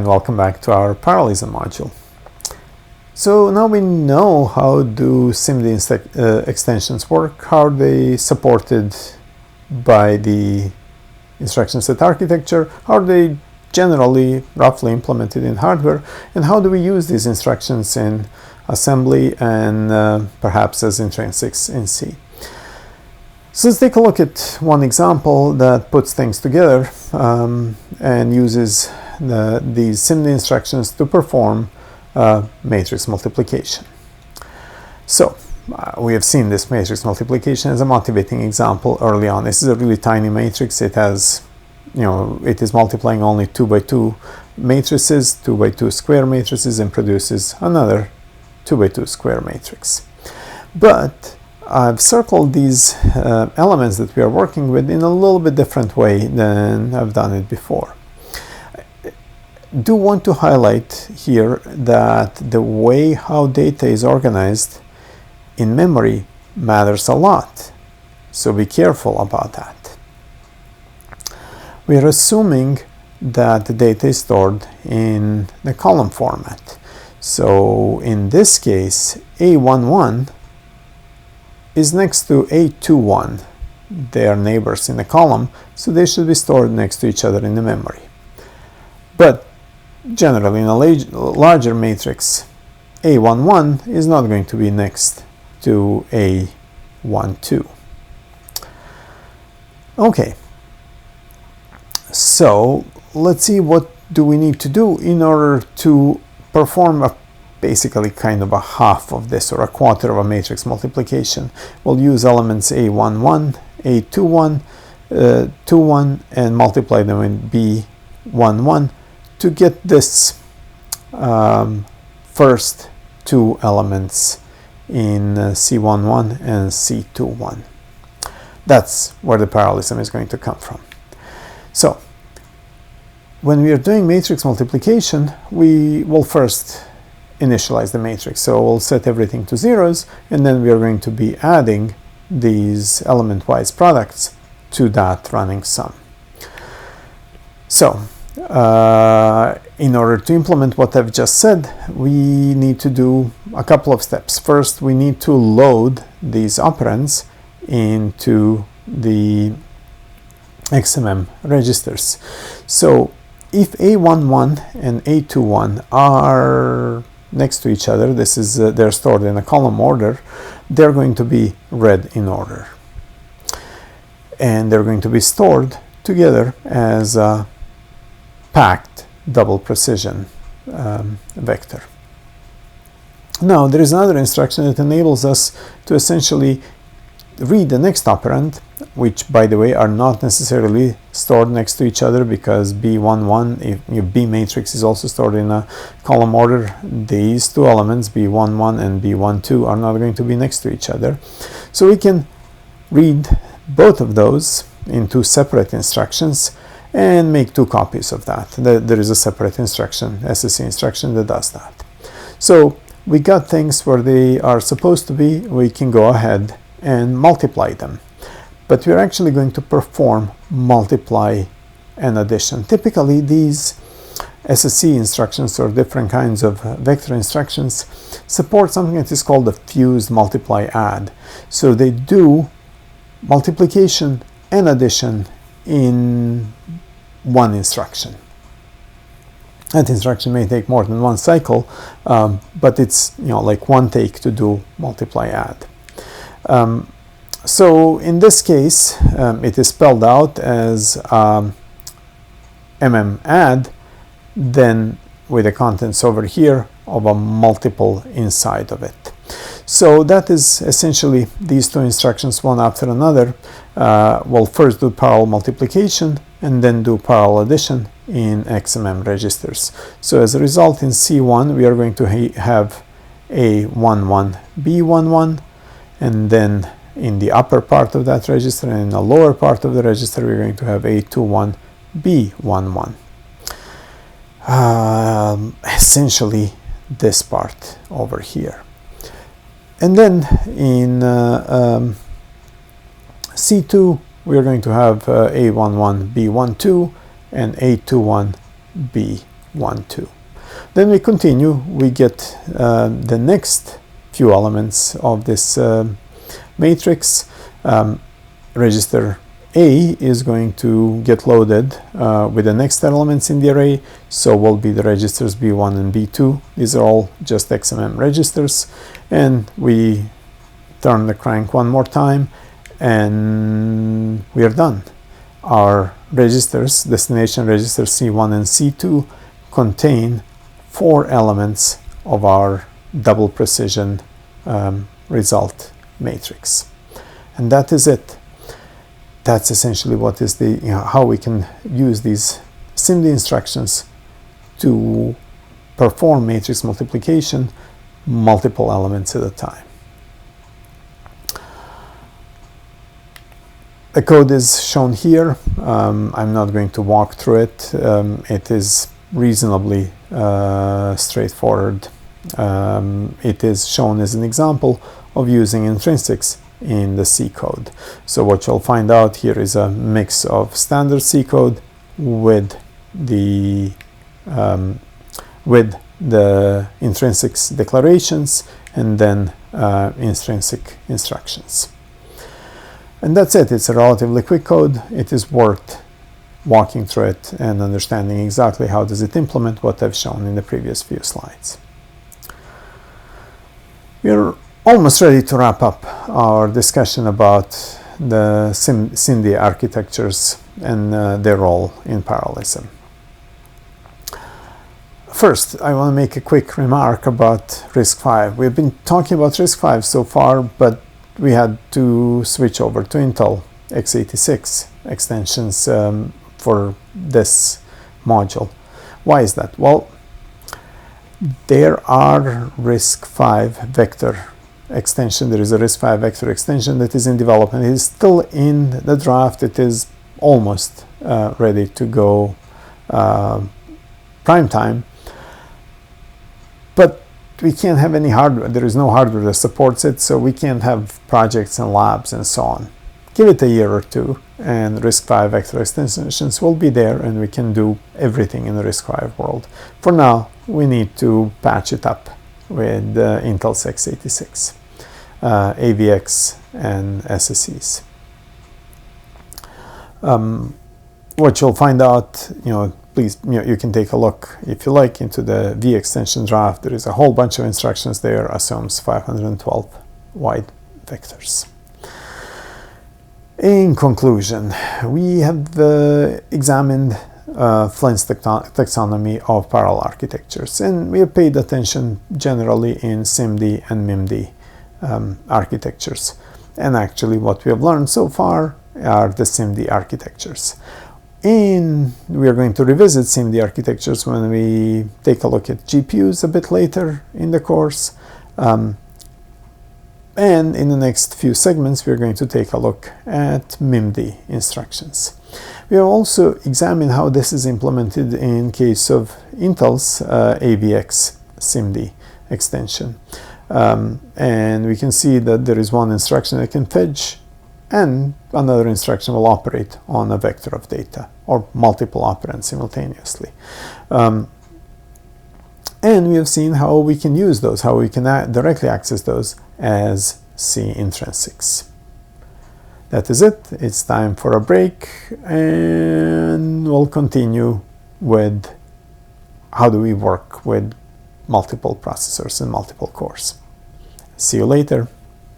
and welcome back to our parallelism module. So now we know how do SIMD extensions work, how are they supported by the instruction set architecture, how are they generally roughly implemented in hardware, and how do we use these instructions in assembly and perhaps as intrinsics in C. So let's take a look at one example that puts things together and uses these SIMD instructions to perform matrix multiplication. So we have seen this matrix multiplication as a motivating example early on. This is a really tiny matrix. It has, it is multiplying only 2 by 2 matrices, 2 by 2 square matrices, and produces another 2 by 2 square matrix. But I've circled these elements that we are working with in a little bit different way than I've done it before. I do want to highlight here that the way how data is organized in memory matters a lot, so be careful about that. We are assuming that the data is stored in the column format. So in this case, A11 is next to A21. They are neighbors in the column, so they should be stored next to each other in the memory. But generally, in a larger matrix, A11 is not going to be next to A12. Okay, so let's see what do we need to do in order to perform basically kind of a half of this, or a quarter of a matrix multiplication. We'll use elements A11, A21, 21, and multiply them in B11 to get this first two elements in C11 and C21. That's where the parallelism is going to come from. So when we are doing matrix multiplication, we will first initialize the matrix. So we'll set everything to zeros, and then we are going to be adding these element-wise products to that running sum. So in order to implement what I've just said, we need to do a couple of steps. First, we need to load these operands into the XMM registers. So if A11 and A21 are next to each other, this is they're stored in a column order, they're going to be read in order, and they're going to be stored together as a packed double precision vector. Now there is another instruction that enables us to essentially read the next operand, which by the way are not necessarily stored next to each other, because B11, if your B matrix is also stored in a column order, these two elements, B11 and B12, are not going to be next to each other. So we can read both of those in two separate instructions and make two copies of that. There is a separate instruction, SSC instruction, that does that. So we got things where they are supposed to be. We can go ahead and multiply them. But we're actually going to perform multiply and addition. Typically, these SSC instructions, or different kinds of vector instructions, support something that is called a fused multiply add. So they do multiplication and addition in one instruction. That instruction may take more than one cycle, but it's like one take to do multiply add. So in this case, it is spelled out as mm add, then with the contents over here of a multiple inside of it. So that is essentially these two instructions, one after another. We'll first do parallel multiplication and then do parallel addition in XMM registers. So as a result, in C1 we are going to have A11, B11, and then in the upper part of that register and in the lower part of the register we're going to have A21, B11. Essentially this part over here. And then in C2 we are going to have A11, B12 and A21, 1, 2. Then we continue, we get the next few elements of this matrix. Register A is going to get loaded with the next elements in the array, so will be the registers B1 and B2. These are all just XMM registers, and we turn the crank one more time and we are done. Our registers, destination registers C1 and C2, contain 4 elements of our double precision result matrix. And that is it. That's essentially what is the, how we can use these SIMD instructions to perform matrix multiplication multiple elements at a time. The code is shown here. I'm not going to walk through it. It is reasonably straightforward. It is shown as an example of using intrinsics in the C code. So what you'll find out here is a mix of standard C code with the intrinsics declarations and then intrinsic instructions. And that's it. It's a relatively quick code. It is worth walking through it and understanding exactly how does it implement what I've shown in the previous few slides. We're almost ready to wrap up our discussion about the SIMD architectures and their role in parallelism. First, I want to make a quick remark about RISC-V. We've been talking about RISC-V so far, but we had to switch over to Intel x86 extensions for this module. Why is that? Well, there are RISC-V vector extension. There is a RISC-V vector extension that is in development. It is still in the draft. It is almost ready to go prime time. But we can't have any hardware. There is no hardware that supports it, so we can't have projects and labs and so on. Give it a year or two, and RISC-V vector extensions will be there, and we can do everything in the RISC-V world. For now, we need to patch it up with Intel's x86, AVX, and SSEs. What you'll find out, please, you can take a look, if you like, into the V extension draft. There is a whole bunch of instructions there, assumes 512 wide vectors. In conclusion, we have examined Flynn's taxonomy of parallel architectures, and we have paid attention generally in SIMD and MIMD architectures. And actually what we have learned so far are the SIMD architectures. And we are going to revisit SIMD architectures when we take a look at GPUs a bit later in the course. And in the next few segments, we're going to take a look at MIMD instructions. We will also examine how this is implemented in case of Intel's AVX SIMD extension. And we can see that there is one instruction that can fetch, and another instruction will operate on a vector of data, or multiple operands simultaneously. And we have seen how we can use those, how we can directly access those as C intrinsics. That is it. It's time for a break, and we'll continue with how do we work with multiple processors and multiple cores. See you later.